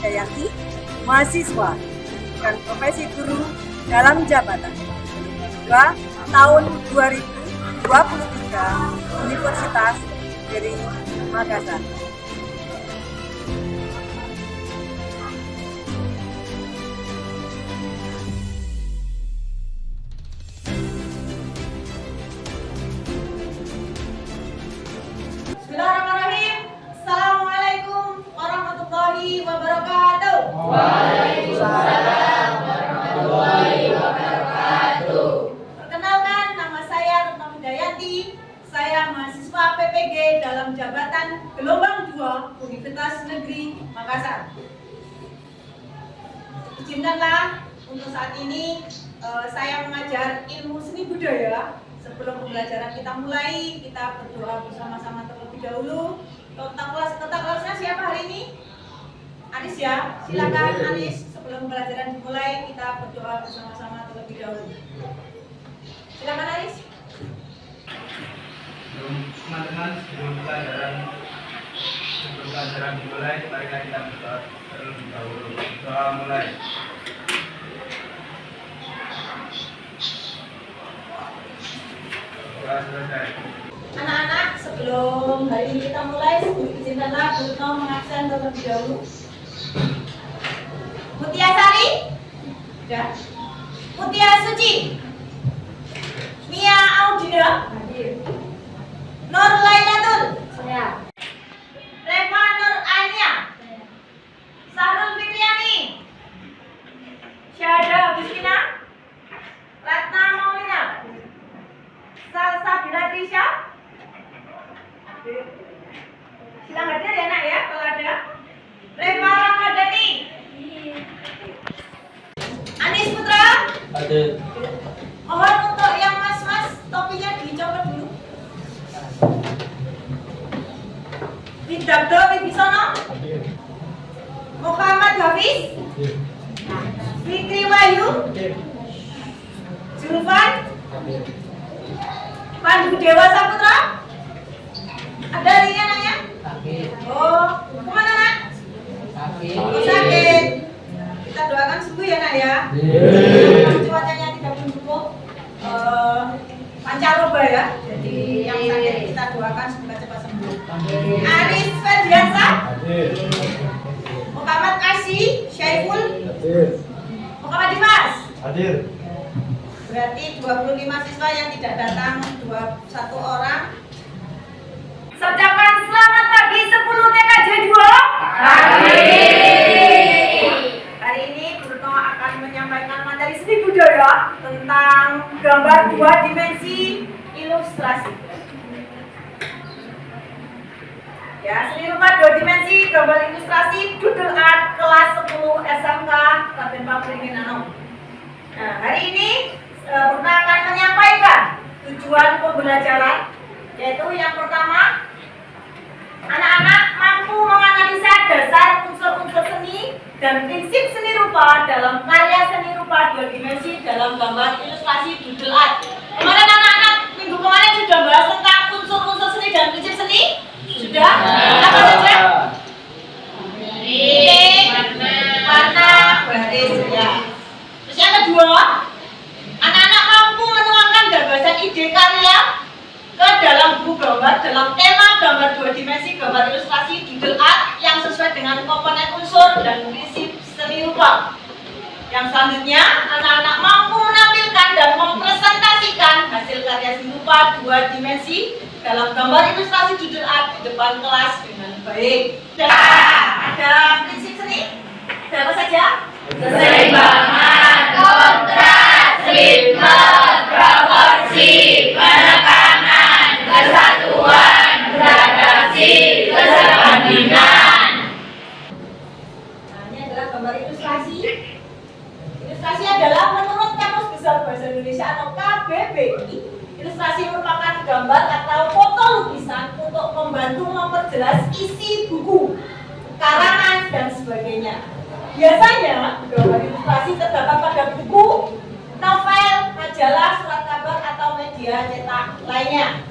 Dayanti, mahasiswa dan profesi guru dalam jabatan 2 tahun 2023 Universitas Negeri Makassar. Bismillahirrahmanirrahim. Assalamualaikum warahmatullahi wabarakatuh. Waalaikumsalam warahmatullahi wabarakatuh. Perkenalkan, nama saya Retno Dayanti. Saya mahasiswa PPG dalam jabatan gelombang 2 Universitas Negeri Makassar. Izinkanlah untuk saat ini saya mengajar ilmu seni budaya. Sebelum pembelajaran kita mulai, kita berdoa bersama-sama terlebih dahulu. Tata kelasnya siapa hari ini? Anis ya, silakan Anis. Sebelum pembelajaran dimulai, kita berdoa bersama-sama terlebih dahulu. Silakan Anis. Teman-teman, sebelum pelajaran dimulai, mari kita berdoa terlebih dahulu. Doa mulai. Doa selesai. Anak-anak, sebelum hari ini kita mulai, izinkanlah Bu Retno mengabsen terlebih dahulu. Mutia Sari? Sudah. Mutia Suci? Mia Audina? Hadir. Nur Lailatul? Saya. Reva Nur Ania? Sahrul Fitriani? Syahada Agustina? Ratna Maulina? Sabila Trisha? Silakan hadir ya nak ya kalau ada. Reva Ramadhani? Anis Putra? Hadir. Mohon untuk yang mas-mas topinya dicopot dulu. Widabdo Wibisono? Muhammad Hafiz? Fikri Wahyu? Zulfan? Pandu Dewa Saputra? Ada hari ini anaknya? Oh, kemana nak? Oh, sakit. Kita doakan sembuh ya nak ya. Cuacanya tidak mendukung pancaroba ya. Jadi yang sakit kita doakan semoga cepat sembuh. Aris Ferdiansa? Muhammad Asy Syaiful? Muhammad Dimas? Hadir. Berarti 25 siswa yang tidak datang, 21 orang. Saya ucapkan selamat pagi 10 TKJ 2. Hari ini Bu Retno akan menyampaikan materi seni budaya tentang gambar 2 dimensi ilustrasi. Ya, seni rupa 2 dimensi gambar ilustrasi doodle art kelas 10 SMK Kabupaten Pabrik Nano. Nah, hari ini Bu Retno akan menyampaikan tujuan pembelajaran, yaitu yang pertama, anak-anak mampu menganalisa dasar unsur-unsur seni dan prinsip seni rupa dalam karya seni rupa 2 dimensi dalam gambar ilustrasi doodle art. Kemarin anak-anak minggu kemarin sudah bahas tentang unsur-unsur seni dan prinsip seni? Sudah? Apa saja? Titik, warna, baris, ya. Terus yang kedua, anak-anak mampu menuangkan gagasan ide karya ke dalam buku gambar dalam tema gambar 2 dimensi gambar ilustrasi doodle art yang sesuai dengan komponen unsur dan prinsip seni rupa. Yang selanjutnya, anak-anak mampu menampilkan dan mempresentasikan hasil karya seni rupa 2 dimensi dalam gambar ilustrasi doodle art di depan kelas dengan baik. Dan ada prinsip seni. Ada apa saja? Keseimbangan, kontras, ritme, proporsi, penekanan, kesatuan, gradasi, keserbandingan. Nah, ini adalah gambar ilustrasi. Ilustrasi adalah menurut Kamus Besar Bahasa Indonesia atau KBBI, ilustrasi merupakan gambar atau foto lukisan untuk membantu memperjelas isi buku, karangan, dan sebagainya. Biasanya, gambar ilustrasi terdapat pada buku, novel, majalah, surat kabar, atau media cetak lainnya.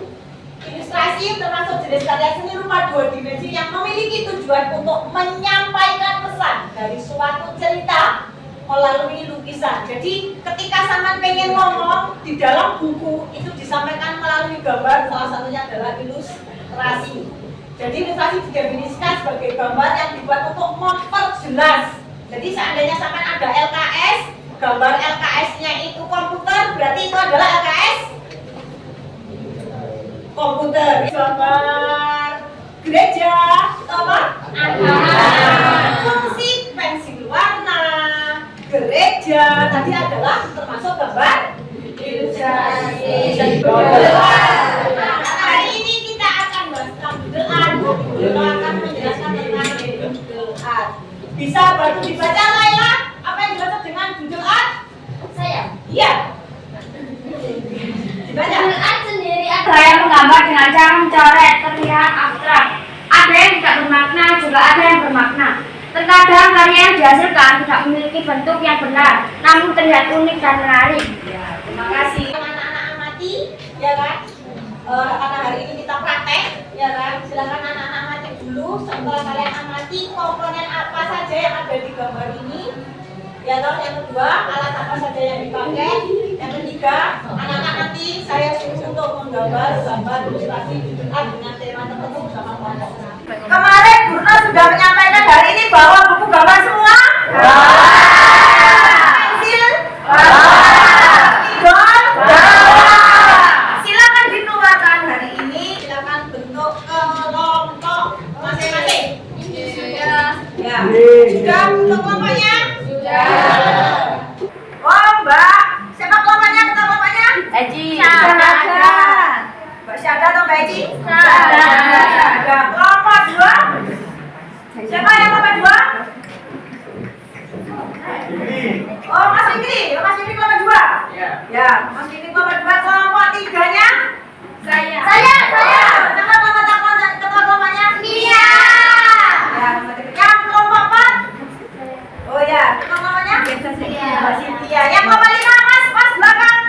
Ilustrasi termasuk jenis karya seni rupa 2 dimensi yang memiliki tujuan untuk menyampaikan pesan pesan dari suatu cerita melalui lukisan. Jadi ketika sampean pengen ngomong di dalam buku itu disampaikan melalui gambar, salah satunya adalah ilustrasi. Jadi ilustrasi didefinisikan sebagai gambar yang dibuat untuk memperjelas. Jadi seandainya sampean ada LKS, gambar LKS-nya itu komputer, berarti itu adalah LKS komputer. Gambar gereja, apa? Fungsi pensil warna gereja tadi adalah termasuk gambar ilustrasi. Hari ini kita akan bahas tentang doodle art. Kita akan menjelaskan tentang doodle art. Bisa bantu dibaca Laila? Apa yang dimaksud dengan doodle art? Saya. Iya. Dibaca. Doodle art sendiri adalah yang menggambar dengan cara mencoret terlihat abstrak. Ada yang tidak bermakna, juga ada yang bermakna. Terkadang karya yang dihasilkan tidak memiliki bentuk yang benar, namun terlihat unik dan menarik. Ya, terima kasih. Anak-anak amati, ya kan? Karena hari ini kita praktek, ya kan? Silakan anak-anak amati dulu. Setelah kalian amati komponen apa saja yang ada di gambar ini, ya toh. Yang kedua, alat apa saja yang dipakai. Yang ketiga, anak-anak nanti saya suruh untuk menggambar gambar ilustrasi dengan tema tertentu bersama kelompok. Kemarin Gurna sudah menyampaikan hari ini bahwa buku gambar semua. Pensil. Spidol. Silakan dikeluarkan hari ini. Silakan bentuk kelompok masing-masing. Ya. Sudah bentuk kelompoknya? Sudah. Oh Mbak, siapa kelompoknya? Ketua kelompoknya? Eji. Ada. Mbak Syada atau Mbak Eji? Syada. Ada. Kelompok 2. Siapa yang kelompok 2? Oh Mas Fikri. Mas Fikri kelompok 2? Ya, Mas Fikri kelompok 2. Kelompok 3-nya? Saya. Siapa ketua kelompoknya? Mia. Ya, yang kelompok 4? Oh ya, ketua kelompoknya? Mbak Cynthia. Yang kelompok 5 Mas belakang.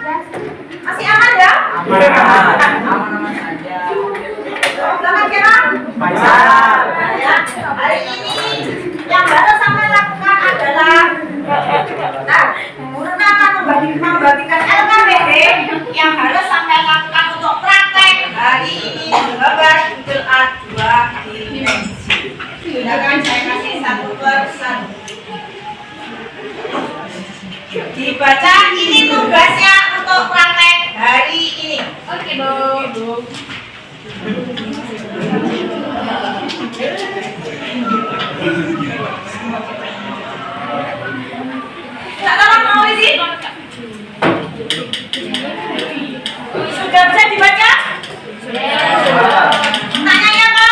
Masih aman ya? Aman-aman saja. Belakang kira? Ya, hari ini yang harus sampai lakukan adalah Guru akan membagikan LKPD yang harus sampai lakukan untuk praktek hari ini menggambar doodle art 2 dimensi. Silakan saya kasih satu per satu. Dibaca, ini tugasnya untuk praktek hari ini. Oke, Bu. Tak tolong mau isi? Sudah bisa dibaca? Tanyanya apa?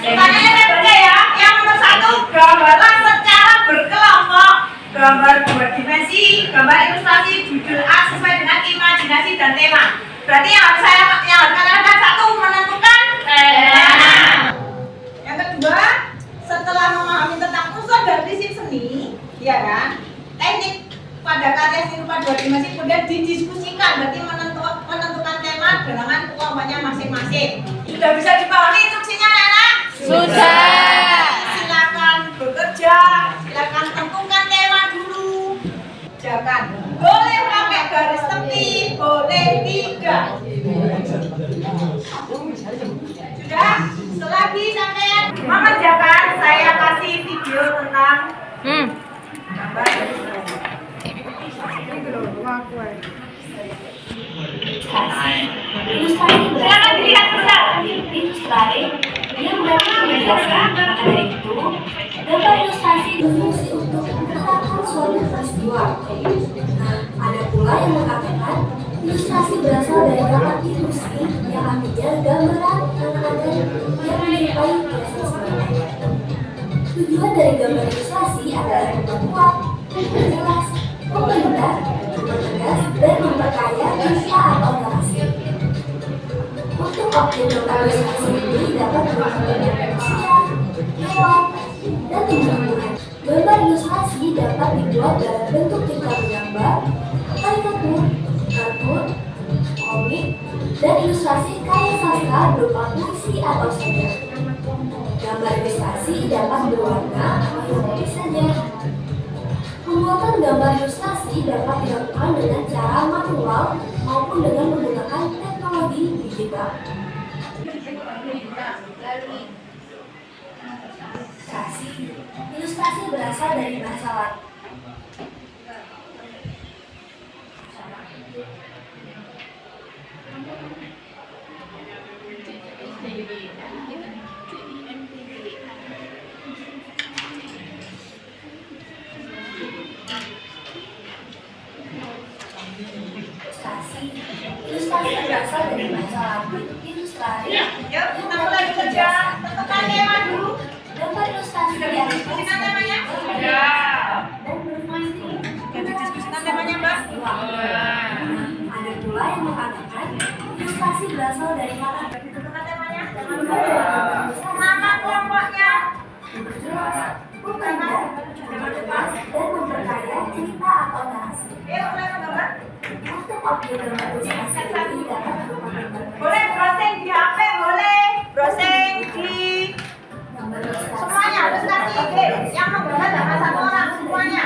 Tanyanya saya baca ya. Yang nomor 1, gambarlah secara berkelompok gambar 2 dimensi, gambar ilustrasi doodle art sesuai dengan imajinasi dan tema. Berarti yang harus kalian lakukan 1, menentukan tema. Yang kedua, setelah memahami tentang unsur dan prinsip seni, ya kan, teknik pada karya seni rupa 2 dimensi kemudian didiskusikan, berarti menentukan tema dengan kelompoknya masing-masing. Sudah bisa dipahami instruksinya, anak-anak? Sudah. Silakan bekerja, silakan tentukan tema dulu. Jangan boleh pakai garis tepi, boleh tidak. Sudah? Selagi sampean mengerjakan, saya kasih video tentang gambar. Silakan dilihat sebentar. Ilustrasi yang dapat menjelaskan maka dari itu gambar ilustrasi berfungsi untuk menerangkan suatu peristiwa. Ada pula yang mengatakan ilustrasi berasal dari kata ilusi yang artinya gambaran anak-anak yang menyerupai prasasti. Tujuan dari gambar ilustrasi adalah memperkuat, memperjelas, mempermudah, mempertegas, dan memperkaya kisah atau narasi. Untuk objek gambar ilustrasi ini dapat berupa manusia, hewan, dan tumbuh-tumbuhan. Gambar ilustrasi dapat dibuat dalam bentuk cerita menggambar, karikatur, kartun, komik, dan ilustrasi karya sastra berupa puisi atau sajar. Gambar ilustrasi dapat berwarna atau putih saja. Pembuatan gambar ilustrasi dapat dilakukan dengan cara manual maupun dengan menggunakan teknologi digital. Ilustrasi berasal dari bahasa Latin. Ilustrasi berasal dari bahasa Latin illustrare. Yuk, kita mulai bekerja. Tentukan tema dulu. Gambar ilustrasi yang Diskusikan temanya. dan berfungsi. Jadi diskusikan temanya, Mbak. Ada pula yang mengatakan ilustrasi berasal dari kata Tentukan temanya. Jangan lupa dari gambar ilustrasi Nama kelompoknya. memperjelas, mempermudah, memperjelas, dan memperkaya cerita atau narasi. Yuk, mulai menggambar. Untuk objek gambar ilustrasi ini dapat berupa gambar Boleh browsing di HP, boleh. Browsing di gambar ilustrasi. semuanya harus kasih ide. Yang menggambar jangan satu orang, semuanya.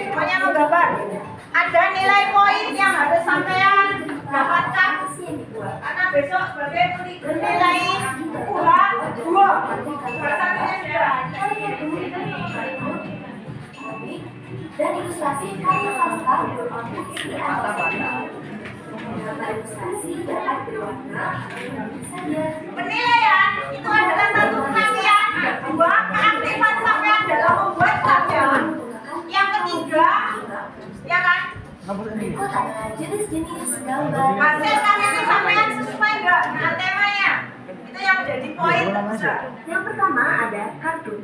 Semuanya menggambar. Ada nilai poin yang harus sampean dapatkan. Yang dibuat. Karena besok sebagai nilai UH 2. Bahasanya sudah. Dan ilustrasi karya sastra berupa puisi atau gambar. Gambar ilustrasi dapat berwarna saja. Penilaian itu adalah satu pengertian, dua keaktifan sampean dalam membuat karya. Yang ketiga, ya kan? Berikut adalah jenis-jenis gambar. Hasil karya itu sampean sesuai nggak dengan temanya? Itu yang menjadi poin terbesar. Yang pertama ada kartun.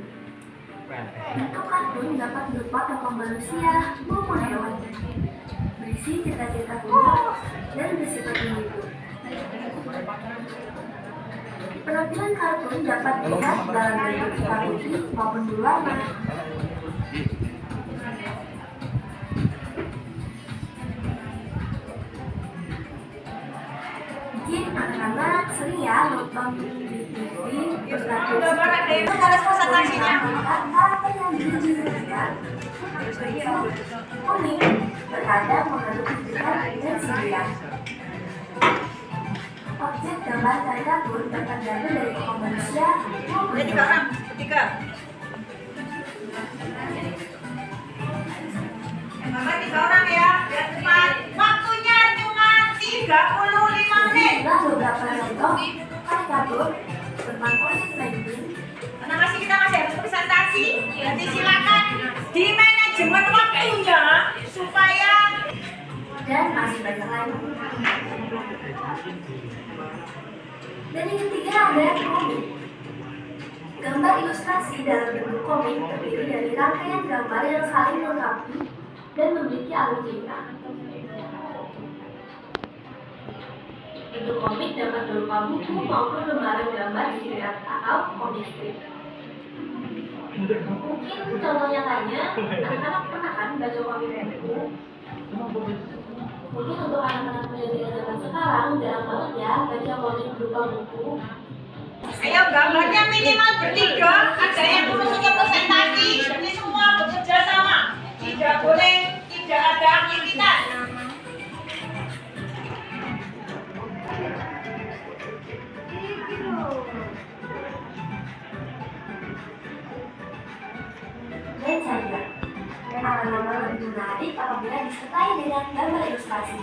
Bentuk kartun dapat berupa tokoh manusia maupun hewan, berisi cerita-cerita kuno dan bersifat menghibur. Penampilan kartun dapat dilihat dalam bentuk hitam putih maupun berwarna. Mungkin anak-anak sering ya nonton di TV berkartun Gambar ada itu harus presentasinya. karakter yang ditunjukkan unik, terkadang mengandung kejutan dan sindiran. Objek gambar karikatur dapat diambil dari tokoh manusia maupun Ada 3 orang, 3. Gambar 3 orang ya, biar cepat. Waktunya cuma 35 menit. Inilah beberapa contoh karikatur bermanfaat penting Karena kita masih harus presentasi, jadi silakan di manajemen waktunya supaya dan masih banyak lagi. Dan yang ketiga ada komik. Gambar ilustrasi dalam bentuk komik terdiri dari rangkaian gambar yang saling melengkapi dan memiliki alur cerita. Bentuk komik dapat berupa buku maupun lembaran gambar dicetak atau komik strip. Mungkin contohnya lainnya, anak-anak pernah kan baca komik buku? Mungkin untuk anak-anak milenial zaman sekarang jarang banget ya baca komik berupa buku. ayo gambarnya minimal bertiga, ada yang perlu presentasi, ini semua bekerja sama, tidak boleh tidak ada aktivitas. Dan saja nama-nama lebih menarik apabila disertai dengan gambar ilustrasi.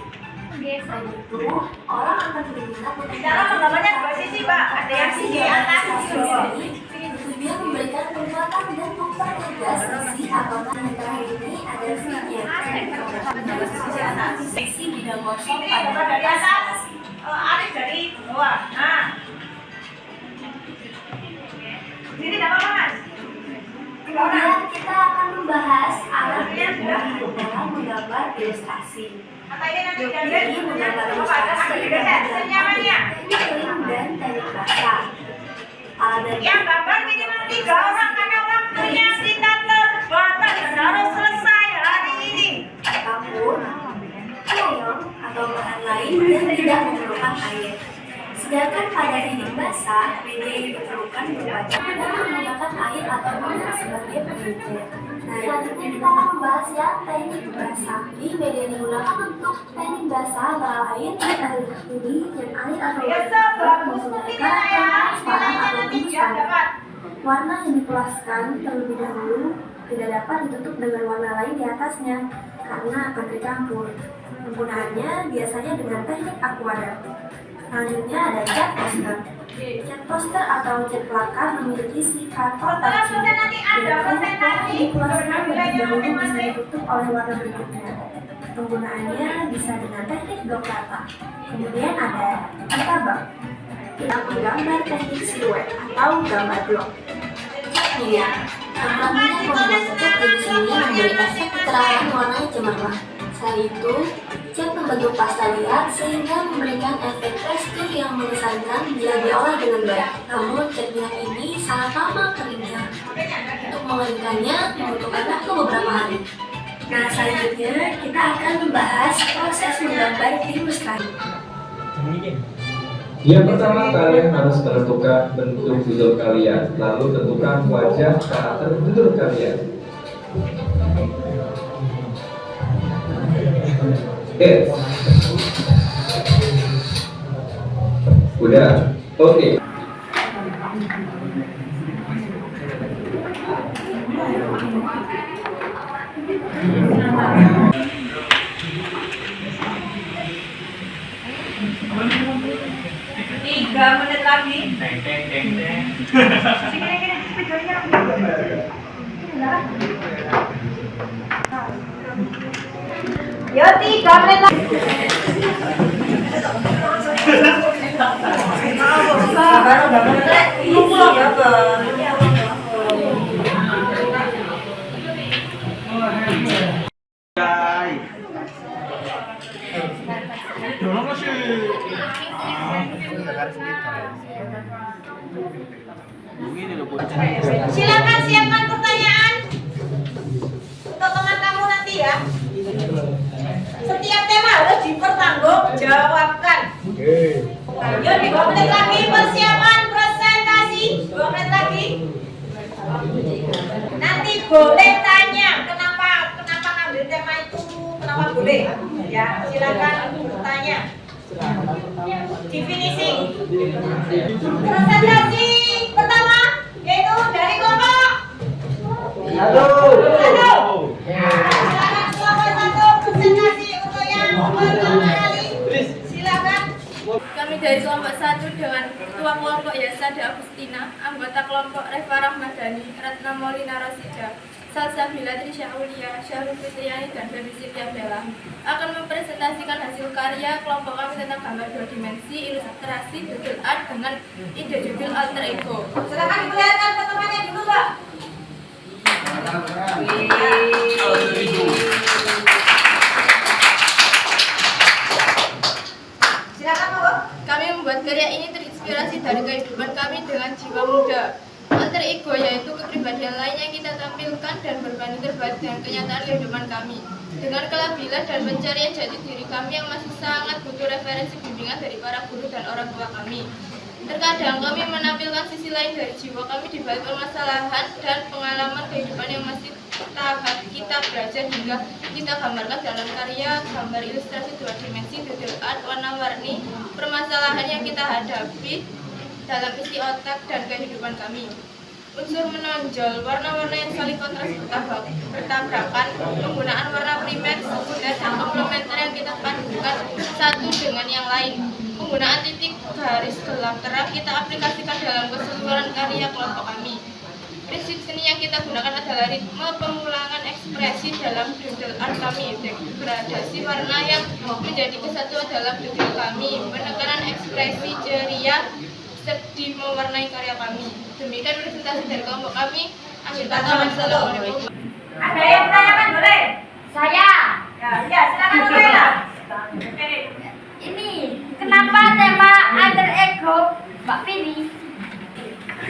Selain itu, orang akan lebih minat Cara menggambarnya dua sisi, Mbak. Ada yang sisi atas, sisi bawah. Bertujuan memberikan kekuatan dan mempertegas sisi atau yang terakhir ini ada Sisi atas. sisi bidang kosong Ini pada dari atas, Arif dari bawah. Nah, ini tidak apa-apa, Mas. Kemudian kita akan membahas alat yang dalam menggambar ilustrasi. Kata ini nanti Jadi jadi menggambar ada ilustrasi digeser senyamannya. teknik dan teknik bahasa. Alat dan Yang gambar minimal 3 orang karena waktunya kita terbatas dan harus selesai hari ini. kapur, krayong atau bahan lain yang tidak memerlukan air. Sedangkan pada teknik basah, media yang diperlukan berupa cat dan menggunakan air atau minyak sebagai pengecer. Nah, selanjutnya kita akan membahas ya teknik basah. Di media yang digunakan untuk teknik basah antara lain air ini dan air atau warna yang dipulaskan terlebih dahulu tidak dapat ditutup dengan warna lain di atasnya karena akan tercampur. Penggunaannya biasanya dengan teknik aquarel. Selanjutnya ada cat poster. Cat poster atau cat pelakar memiliki sifat opacitas. Dipulaskan terlebih dahulu bisa ditutup oleh warna berikutnya. Penggunaannya bisa dengan teknik blok rata. Kemudian ada antabak. Kita menggambar teknik siluet atau gambar blok. Catnya, tantangannya membuat cat jenis ini memberi efek keterangan warna yang cemerlang. Selain itu, cat membentuk pasta liat sehingga memberikan efek tekstur yang mengesankan bila diolah dengan baik. Namun, cat minyak ini sangat lama keringnya. Untuk mengeringkannya membutuhkan waktu beberapa hari. Nah, selanjutnya kita akan membahas proses menggambar ilustrasi. Yang pertama, kalian harus menentukan bentuk judul kalian, lalu tentukan wajah karakter judul kalian. Oke. Udah. Oke. Tiga menit lagi. Teng teng teng teng. Yo, 3 menit lagi. Silakan siapkan pertanyaan untuk teman kamu nanti ya. Setiap tema harus dipertanggungjawabkan. Yuk, 2 menit lagi persiapan presentasi. 2 menit lagi. Nanti boleh tanya kenapa ngambil tema itu, kenapa boleh? Ya, silakan bertanya. Definisi. Presentasi pertama yaitu dari kelompok. Satu. Silakan kelompok 1 presentasi untuk yang pertama kali. Silakan. Kami dari kelompok 1 dengan ketua kelompok Yasada Agustina, anggota kelompok Reva Rahmadani, Ratna Maulina Rosida, Salsabila Trisha Aulia, Syahrul Fitriani, dan Febi Sylvia Bella akan mempresentasikan hasil karya kelompok kami tentang gambar 2 dimensi, ilustrasi, judul art dengan ide judul alter ego. Silakan diperlihatkan teman-temannya dulu, Mbak. Silakan, Mbak. Kami membuat karya ini terinspirasi dari kehidupan kami dengan jiwa muda. Alter ego yaitu kepribadian lain yang kita tampilkan dan berbanding terbalik dengan kenyataan kehidupan kami. Dengan kelabilan dan pencarian jati diri kami yang masih sangat butuh referensi bimbingan dari para guru dan orang tua kami. Terkadang kami menampilkan sisi lain dari jiwa kami di balik permasalahan dan pengalaman kehidupan yang masih tahap kita belajar hingga kita gambarkan dalam karya gambar ilustrasi 2 dimensi judul art warna-warni permasalahan yang kita hadapi dalam isi otak dan kehidupan kami. Unsur menonjol, warna-warna yang saling kontras bertabrakan, penggunaan warna primer, sekunder, dan komplementer yang kita padukan satu dengan yang lain. Penggunaan titik garis gelap terang kita aplikasikan dalam keseluruhan karya kelompok kami. Prinsip seni yang kita gunakan adalah ritme pemulangan ekspresi dalam judul art kami, degradasi warna yang menjadi kesatuan dalam judul kami, penekanan ekspresi ceria sedih mewarnai karya kami. Demikian presentasi dari kelompok kami. Akhir kata, wassalamualaikum. Ada yang menanyakan boleh? Saya. Ya, silakan Nurlela. Ini kenapa tema alter ego Mbak Pini?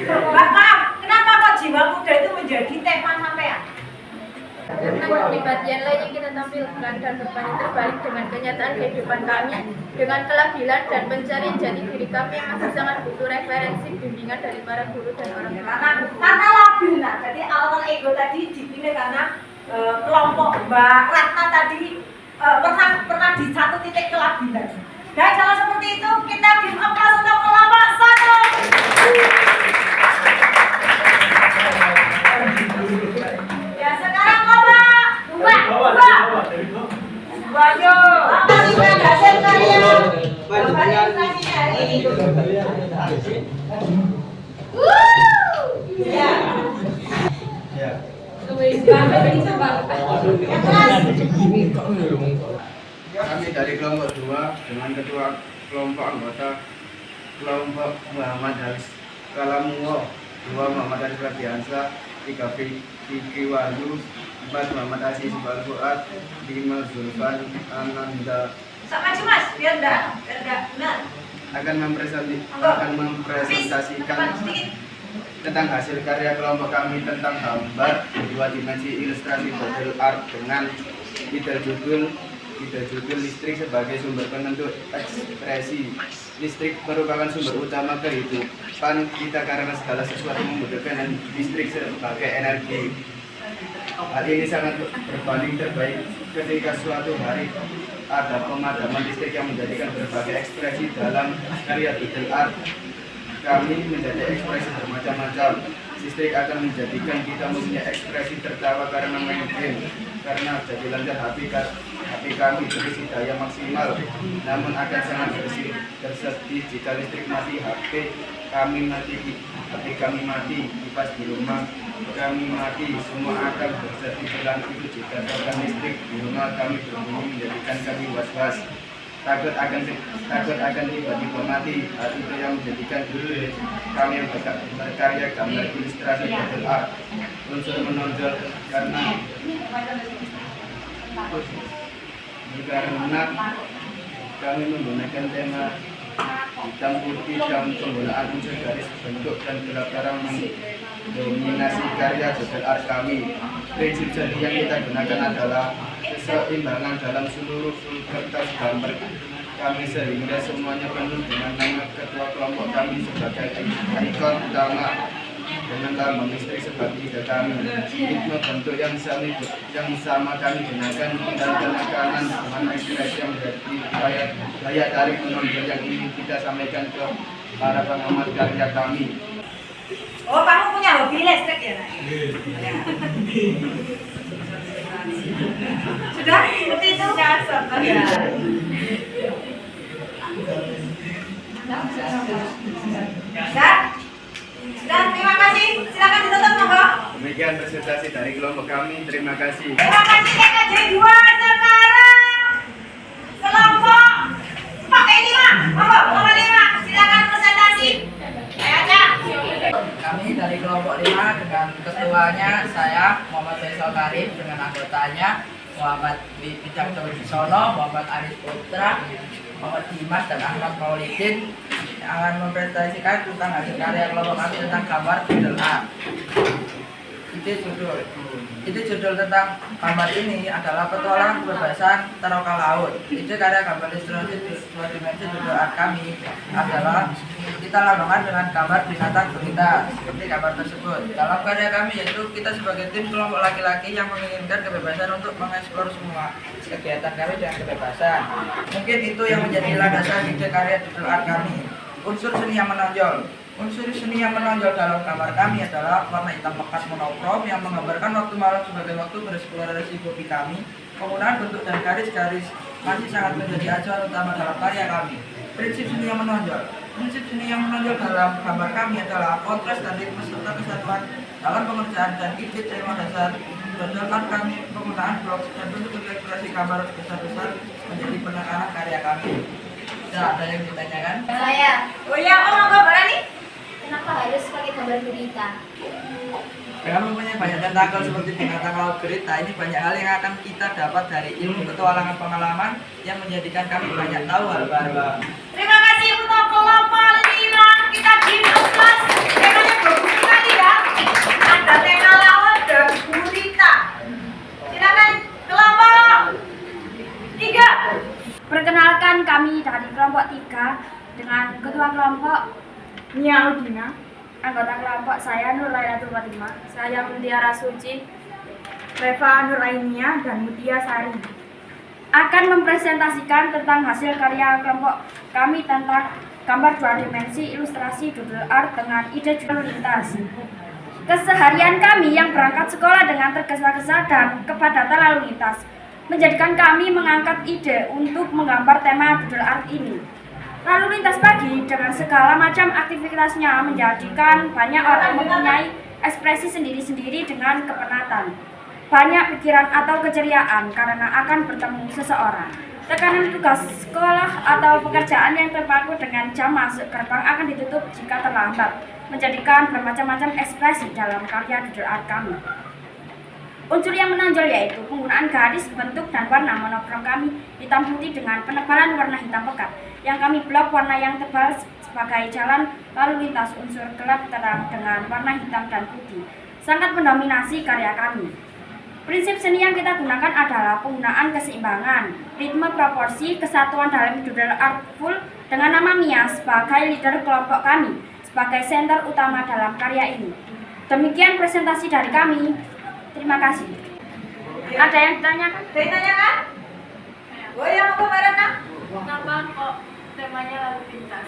Maaf, kenapa kok jiwa muda itu menjadi tema sampean? Tentang kepribadian lain yang kita tampilkan dan berbanding terbalik dengan kenyataan kehidupan kami, dengan kelabilan dan pencarian jati diri kami yang masih sangat butuh referensi bimbingan dari para guru dan orang tua. Karena labil, nah, jadi alter ego tadi dipilih karena kelompok Mbak Ratna tadi pernah di satu titik kelabilan. Dan kalau seperti itu kita give applause untuk kelompok 1. Ya sekarang kelompok 2. Waduh, apa lima hasil karya Bapak ilustrasinya hari ini? Ya. Kami dari kelompok 2 dengan ketua kelompok anggota kelompok Muhammad Haris Kalamuwo, 2 Muhammad Haris Radiansa, 3 Vicky Wahyu, 4 Muhammad Aziz Balfuad, 5 Zulfan Ananda. Sama aja mas, biar enggak benar. akan mempresentasikan tentang hasil karya kelompok kami tentang gambar 2 dimensi ilustrasi model art dengan judul listrik sebagai sumber penentu ekspresi. Listrik merupakan sumber utama kehidupan kita karena segala sesuatu membutuhkan listrik sebagai energi. Hal ini sangat berbanding terbaik ketika suatu hari ada pemadaman listrik yang menjadikan berbagai ekspresi dalam karya digital art. Kami menjadi ekspresi bermacam-macam. Listrik akan menjadikan kita mempunyai ekspresi tertawa karena main game, karena jadi lancar HP kami berisi daya maksimal, namun akan sangat bersedih jika listrik mati. HP kami mati, kipas di rumah kami mati, semua akan bersedih berlanjut jika token listrik di rumah kami berbunyi menjadikan kami was-was. Takut akan tiba-tiba mati. Hal itu yang menjadikan dulu kami yang berkarya gambar ilustrasi digital art. Unsur menonjol karena kami menggunakan tema hitam putih dan penggunaan unsur garis bentuk dan gelap terang mendominasi karya digital art kami. Prinsip seni yang kita gunakan adalah keseimbangan dalam seluruh kertas gambar kami sehingga semuanya penuh dengan nama ketua kelompok kami sebagai ikon utama dengan lambang listrik sebagai ide kami. Ritme bentuk yang sama kami gunakan dan penekanan dengan ekspresi yang menjadi daya tarik penonton yang ingin kita sampaikan ke para pengamat karya kami. Oh, kamu punya hobi listrik ya? Sudah seperti itu? Ya. Sudah, terima kasih. Silakan ditutup, monggo. Demikian presentasi dari kelompok kami. Terima kasih. Terima kasih TKJ 2. Sekarang kelompok pakai 5. Monggo, kelompok 5. Silakan presentasi. Ayo. Kami dari kelompok 5 dengan ketuanya saya Muhammad Faisal Karim, dengan anggotanya Muhammad Wicaksono Wibisono, Muhammad Aris Putra, Muhammad Dimas dan Ahmad Maulidin yang akan mempresentasikan tentang hasil karya kelompok kami tentang gambar digital art. Ide judul tentang gambar ini adalah Petualangan Kebebasan Teroka Laut. Ide karya gambar ilustrasi 2 dimensi digital art kami adalah kita lambangkan dengan gambar binatang gurita seperti gambar tersebut. Dalam karya kami yaitu kita sebagai tim kelompok laki-laki yang menginginkan kebebasan untuk mengeksplor semua kegiatan kami dengan kebebasan. Mungkin itu yang menjadi landasan ide karya digital art kami. Unsur seni yang menonjol. Unsur seni yang menonjol dalam gambar kami adalah warna hitam pekat monokrom yang menggambarkan waktu malam sebagai waktu bereksplorasi hobi kami. Penggunaan bentuk dan garis-garis masih sangat menjadi acuan utama dalam karya kami. Prinsip seni yang menonjol. Prinsip seni yang menonjol dalam gambar kami adalah kontras dan ritme serta kesatuan dalam pengerjaan dan ide tema dasar. Berdasarkan kami penggunaan blok dan bentuk ekspresi gambar besar-besar menjadi penekanan karya kami. Ada yang ditanyakan? Saya, Oh ya, monggo berani. kenapa harus pakai gambar gurita? Dengan mempunyai banyak tentakel seperti binatang laut gurita, ini banyak hal yang akan kita dapat dari ilmu petualangan pengalaman yang menjadikan kami banyak tahu hal baru. Terima kasih untuk kelompok 5. Kita give applause. Temanya bagus sekali ya. Ada tema laut dan gurita. kelompok 3 dengan ketua kelompok Nia Audina, anggota kelompok saya Nur Lailatul Fatimah, saya Mutiara Suci, Reva Nurainia, dan Mutia Sari. akan mempresentasikan tentang hasil karya kelompok kami tentang gambar 2 dimensi ilustrasi doodle art dengan ide lalu lintas. Keseharian kami yang berangkat sekolah dengan tergesa-gesa dan kepadatan lalu lintas menjadikan kami mengangkat ide untuk menggambar tema doodle art ini. Lalu lintas pagi dengan segala macam aktivitasnya menjadikan banyak orang mempunyai ekspresi sendiri-sendiri dengan kepenatan, banyak pikiran atau keceriaan karena akan bertemu seseorang. Tekanan tugas sekolah atau pekerjaan yang terpaku dengan jam masuk gerbang akan ditutup jika terlambat, menjadikan bermacam-macam ekspresi dalam karya doodle art kami. Unsur yang menonjol yaitu penggunaan garis, bentuk, dan warna monokrom kami hitam putih dengan penebalan warna hitam pekat, yang kami blok warna yang tebal sebagai jalan lalu lintas unsur gelap terang dengan warna hitam dan putih, sangat mendominasi karya kami. Prinsip seni yang kita gunakan adalah penggunaan keseimbangan, ritme, proporsi, kesatuan dalam doodle art full dengan nama Mia sebagai leader kelompok kami, sebagai senter utama dalam karya ini. Demikian presentasi dari kami. Terima kasih. Ada yang ditanyakan? Ada yang ditanyakan? Yang mau kemarin Kenapa kok temanya lalu lintas?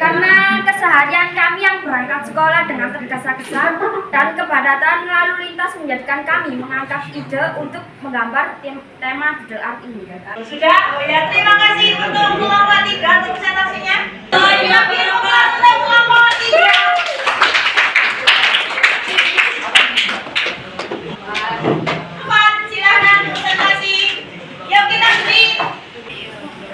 Karena keseharian kami yang berangkat sekolah dengan tergesa-gesa dan kepadatan lalu lintas menjadikan kami mengangkat ide untuk menggambar tema doodle art ini. Sudah? Oh ya, terima kasih untuk kelompok 3 untuk presentasinya. Yang biru kelas untuk kelompok 3. Silakan presentasi. Yuk kita beri.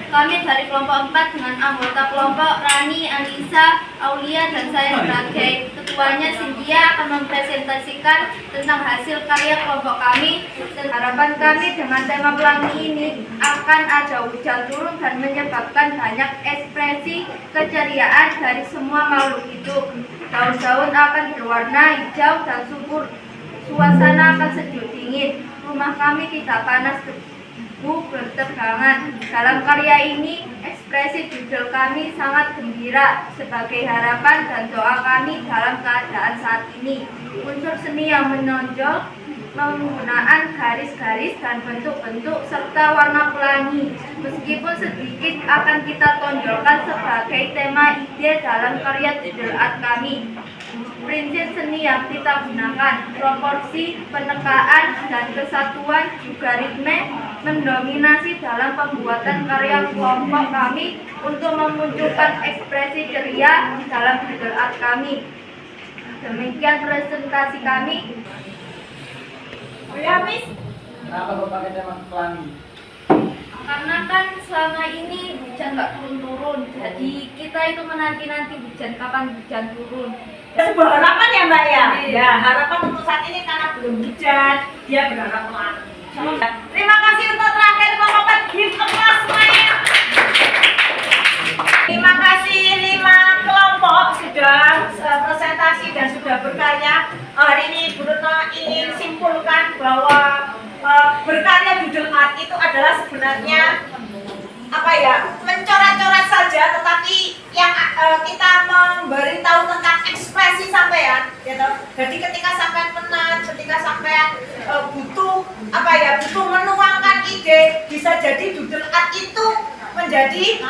Kami dari kelompok 4 dengan anggota kelompok Rani, Anissa, Aulia, dan saya sebagai ketuanya Cynthia akan mempresentasikan tentang hasil karya kelompok kami. Dan harapan kami dengan tema pelangi ini akan ada hujan turun dan menyebabkan banyak ekspresi keceriaan dari semua makhluk hidup. Daun-daun akan berwarna hijau dan subur. Suasana akan sejuk dingin. Rumah kami tidak panas berterbangan. Dalam karya ini, ekspresi doodle kami sangat gembira sebagai harapan dan doa kami dalam keadaan saat ini. Unsur seni yang menonjol menggunakan garis-garis dan bentuk-bentuk serta warna pelangi. Meskipun sedikit akan kita tonjolkan sebagai tema ide dalam karya doodle art kami. Prinsip seni yang kita gunakan, proporsi, penekaan, dan kesatuan juga ritme mendominasi dalam pembuatan karya kelompok kami untuk memunculkan ekspresi ceria dalam doodle art kami. Demikian presentasi kami. Ya, Miss. Kenapa kau pakai tema pelangi? Karena kan selama ini hujan nggak turun-turun, jadi kita itu menanti-nanti hujan, kapan hujan turun. Sebuah harapan ya Mbak ya? Ya, harapan untuk saat ini karena belum hujan, dia berharap pelangi. Terima kasih untuk terakhir kelompok give applause semuanya. Terima kasih 5 kelompok sudah presentasi dan sudah berkarya. Hari ini Bu Retno ingin simpulkan bahwa berkarya doodle art itu adalah sebenarnya mencoret-coret saja, tetapi yang kita memberitahu tentang ekspresi sampean, gitu. Jadi ketika sampean penat, ketika sampean butuh menuangkan ide, bisa jadi doodle art itu menjadi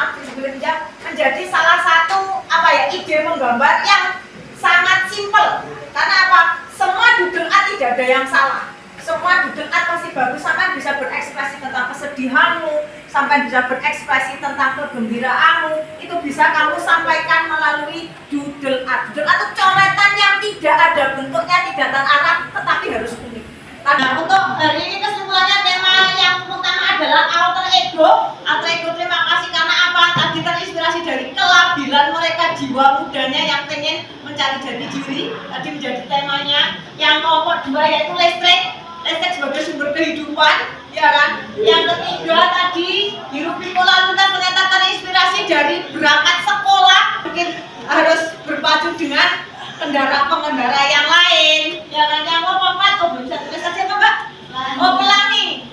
salah satu ide menggambar yang sangat simpel. Karena apa? Semua doodle art tidak ada yang salah. Semua doodle art pasti bagus, sampai bisa berekspresi tentang kesedihanmu, sampai bisa berekspresi tentang kegembiraanmu, itu bisa kamu sampaikan melalui doodle art. Doodle art itu coretan yang tidak ada bentuknya, tidak terarah, tetapi harus unik. Nah, untuk hari ini kesimpulannya tema yang pertama adalah alter ego. Alter ego, terima kasih karena apa? Tadi terinspirasi dari kelabilan mereka, jiwa mudanya yang pengen mencari jati diri. Tadi menjadi temanya. Yang nomor 2 yaitu listrik sebagai sumber kehidupan, ya kan? Yang ketiga tadi hirup pikul lalu lintas ternyata terinspirasi dari berangkat sekolah, mungkin harus berpacu dengan pengendara yang lain, ya kan? Yang keempat, belum bisa tulis saja Mbak?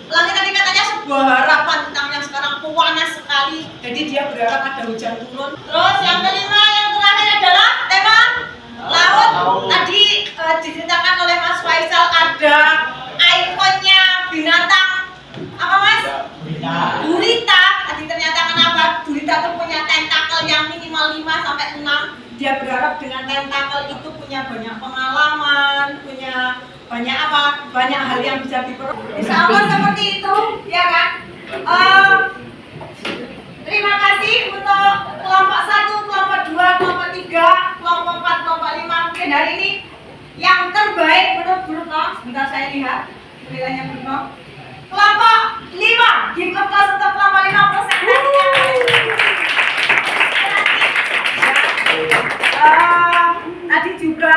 Pelangi tadi katanya sebuah harapan tentang yang sekarang panas sekali. sekali. Jadi dia berharap ada hujan turun. Terus yang kelima, yang terakhir adalah tema laut. Tadi diceritakan oleh Mas Faisal ada ikonnya binatang apa Mas? Gurita. Tadi ternyata kenapa? Gurita itu punya tentakel yang minimal 5 sampai 6. Dia berharap dengan tentakel itu punya banyak pengalaman, punya banyak apa? Banyak hal yang bisa diperoleh. Insya Allah seperti itu, ya kan? Terima kasih untuk kelompok 1, kelompok 2, kelompok 3, kelompok 4, kelompok 5. Mungkin hari ini yang terbaik menurut Bruno. Sebentar saya lihat nilainya Bruno. Kelompok 5, give applause untuk kelompok 5 presentasinya. Tadi juga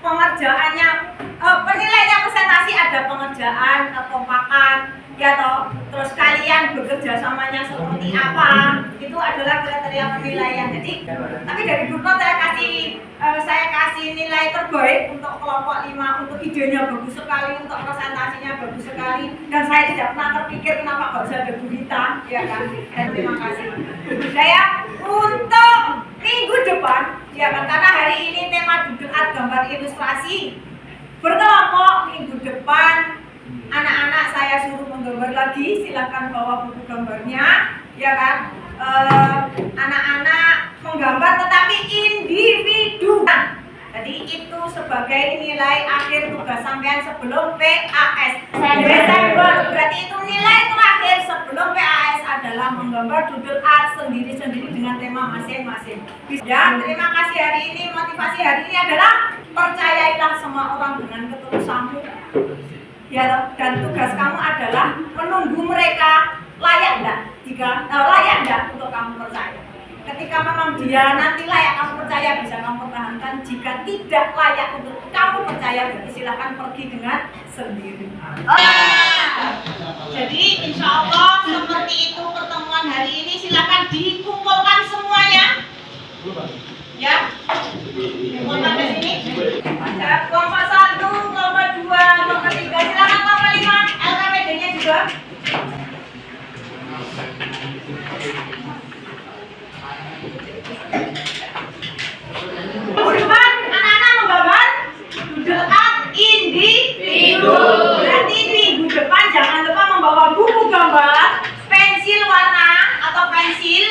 pengerjaannya, penilaiannya presentasi ada pengerjaan, kompakan, ya toh. Terus kalian bekerja samanya seperti apa? Itu adalah kriteria penilaian. Jadi, tapi dari Bruno saya kasih nilai terbaik untuk kelompok 5, untuk idenya bagus sekali, untuk presentasinya bagus sekali, dan saya tidak pernah terpikir kenapa nggak bisa ada gurita, ya kan? Dan terima kasih. Saya untuk minggu depan, ya kan, karena hari ini tema doodle art gambar ilustrasi berkelompok. Minggu depan anak-anak saya suruh menggambar lagi, silahkan bawa buku gambarnya, ya kan. Anak-anak menggambar tetapi individu. Jadi itu sebagai nilai akhir tugas sampean sebelum PAS Desember. Berarti itu nilai terakhir sebelum PAS adalah menggambar doodle art sendiri-sendiri dengan tema masing-masing. Ya, terima kasih hari ini. Motivasi hari ini adalah percayailah semua orang dengan ketulusanmu. Ya, dan tugas kamu adalah menunggu mereka layak enggak? Jika layak enggak untuk kamu percaya. Ketika memang dia nanti layak kamu percaya, bisa kamu pertahankan. Jika tidak layak untuk kamu percaya, berarti silakan pergi dengan sendiri. Jadi insya Allah seperti itu pertemuan hari ini. Silakan dikumpulkan semuanya. Ya, dikumpulkan di sini. Ada kelompok 1, kelompok 2, kelompok 3. Silakan kelompok 5. LKPD-nya juga. Depan anak-anak menggambar doodle art individu. Berarti minggu depan jangan lupa membawa buku gambar, pensil warna atau pensil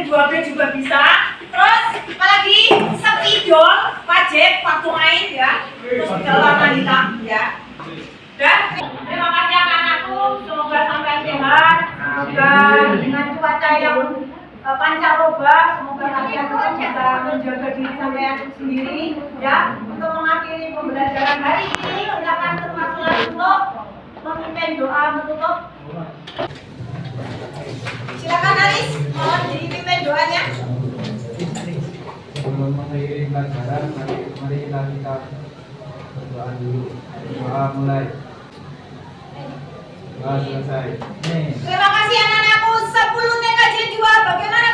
2B juga bisa. Terus apalagi spidol wajib waktu main ya. Terus warna hitam ya. Dan terima kasih anak-anakku, semoga sampai sehat, semoga dengan cuaca yang pancaroba, semoga kalian tetap bisa menjaga diri sampean sendiri ya. Untuk mengakhiri pembelajaran hari ini, silakan termasuk untuk memimpin doa menutup. Silakan Aris, mohon dipimpin doanya. Sebelum mengakhiri pelajaran, mari kita berdoa dulu. Doa mulai. Doa selesai. Terima kasih anak-anakku 10 TKJ 2. Bagaimana